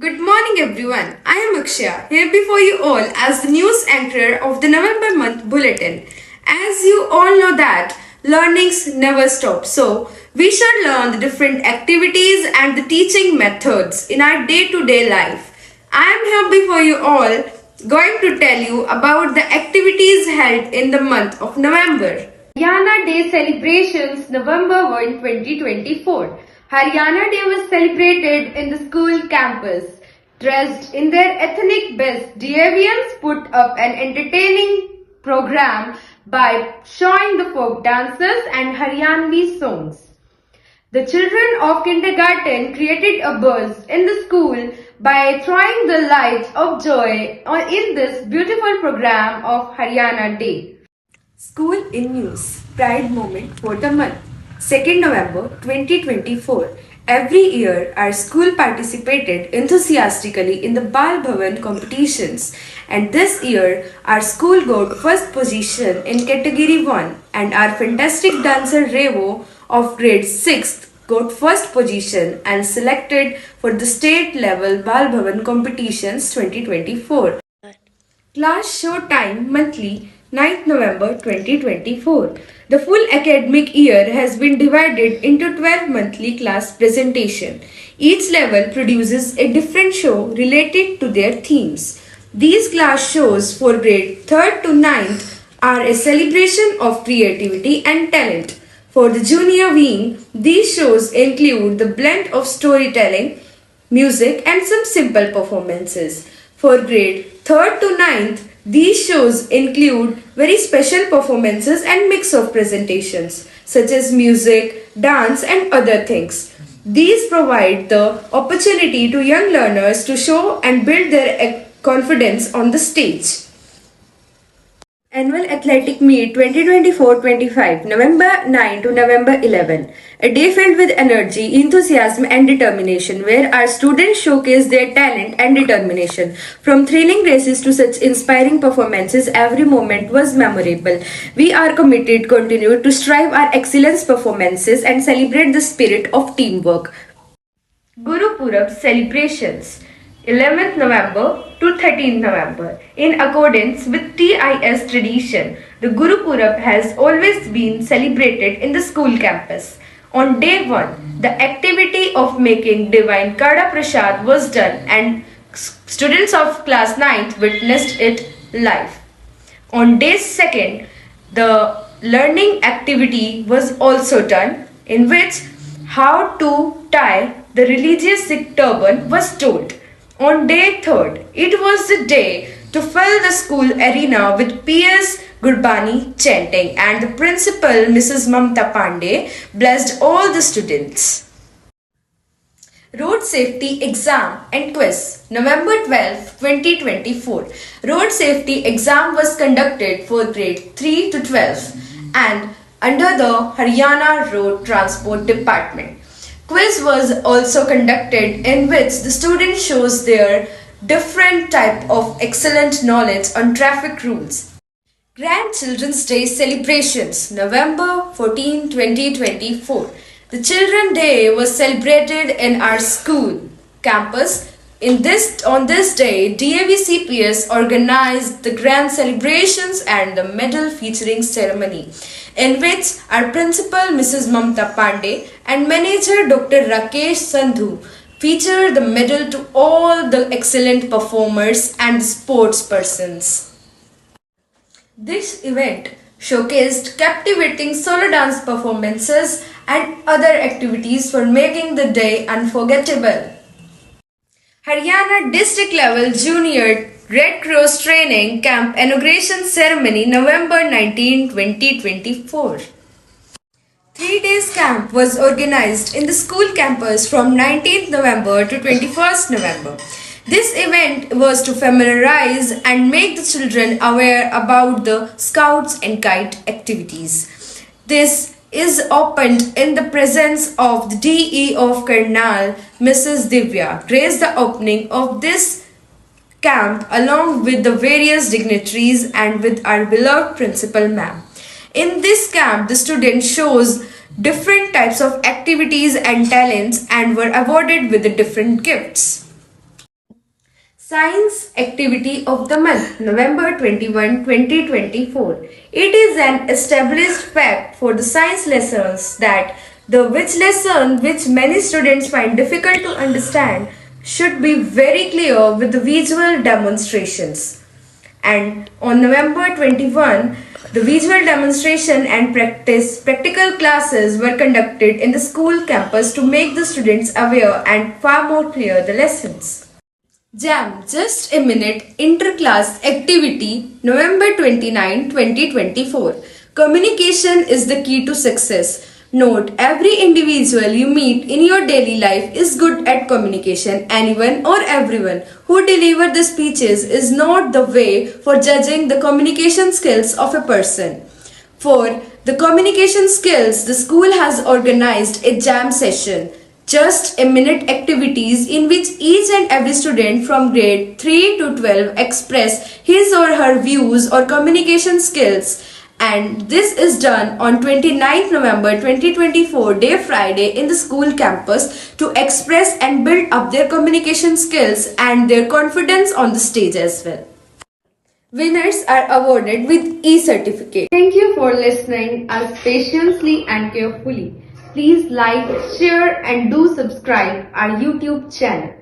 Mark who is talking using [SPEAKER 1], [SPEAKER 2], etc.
[SPEAKER 1] Good morning everyone. I am Akshaya here before you all as the news anchor of the November month bulletin. As you all know that learnings never stop. So we should learn the different activities and the teaching methods in our day-to-day life. I am here before you all going to tell you about the activities held in the month of November. Haryana Day celebrations November 1, 2024. Haryana Day was celebrated in the school campus. Dressed in their ethnic best, DAVians put up an entertaining program by showing the folk dances and Haryanvi songs. The children of kindergarten created a buzz in the school by throwing the lights of joy in this beautiful program of Haryana Day. School in News Pride Moment for the month 2nd November 2024. Every year, our school participated enthusiastically in the Bal Bhavan competitions, and this year, our school got first position in category 1, and our fantastic dancer Revo of grade 6th got first position and selected for the state level Bal Bhavan competitions 2024. Class show time monthly 9th November 2024. The full academic year has been divided into 12 monthly class presentation. Each level produces a different show related to their themes. These class shows for grade 3rd to 9th are a celebration of creativity and talent. For the junior wing, these shows include the blend of storytelling, music and some simple performances. For grade 3rd to 9th, these shows include very special performances and mix of presentations such as music, dance and other things. These provide the opportunity to young learners to show and build their confidence on the stage. Annual Athletic Meet 2024-25 November 9 to November 11. A day filled with energy, enthusiasm and determination where our students showcase their talent and determination. From thrilling races to such inspiring performances, every moment was memorable. We are committed to continue to strive our excellence performances and celebrate the spirit of teamwork. Guru Purab celebrations 11th November to 13th November. In accordance with TIS tradition, the Guru Purab has always been celebrated in the school campus. On day 1, the activity of making divine Kada Prasad was done and students of class 9th witnessed it live. On day 2nd, the learning activity was also done in which how to tie the religious Sikh turban was told. On day 3rd, it was the day to fill the school arena with PS Gurbani chanting and the principal Mrs. Mamta Pandey blessed all the students. Road Safety Exam and Quiz November 12, 2024. Road Safety Exam was conducted for grade 3 to 12 and under the Haryana Road Transport Department. Quiz was also conducted in which the students shows their different type of excellent knowledge on traffic rules. Grandchildren's Day celebrations November 14, 2024. The Children's Day was celebrated in our school campus. On this day, DAV-CPS organized the grand celebrations and the medal featuring ceremony, in which our principal Mrs. Mamta Pandey and manager Dr. Rakesh Sandhu featured the medal to all the excellent performers and sports persons. This event showcased captivating solo dance performances and other activities for making the day unforgettable. Haryana District Level Junior Red Cross Training Camp Inauguration Ceremony November 19, 2024. 3 days camp was organized in the school campus from 19th November to 21st November. This event was to familiarize and make the children aware about the Scouts and Guide activities. This is opened in the presence of the DE of Karnal, Mrs. Divya, graced the opening of this camp along with the various dignitaries and with our beloved principal ma'am. In this camp, the students shows different types of activities and talents and were awarded with the different gifts. Science Activity of the Month, November 21, 2024. It is an established fact for the science lessons that the which lesson which many students find difficult to understand should be very clear with the visual demonstrations. And on November 21, the visual demonstration and practical classes were conducted in the school campus to make the students aware and far more clear the lessons. Jam Just a Minute Interclass Activity, November 29, 2024. Communication is the key to success. Note, every individual you meet in your daily life is good at communication. Anyone or everyone who deliver the speeches is not the way for judging the communication skills of a person. For the communication skills, the school has organized a jam session, just a minute activities in which each and every student from grade 3 to 12 express his or her views or communication skills, and this is done on 29th November 2024 day Friday in the school campus to express and build up their communication skills and their confidence on the stage as well. Winners are awarded with e-certificate. Thank you for listening us patiently and carefully. Please like, share and do subscribe our YouTube channel.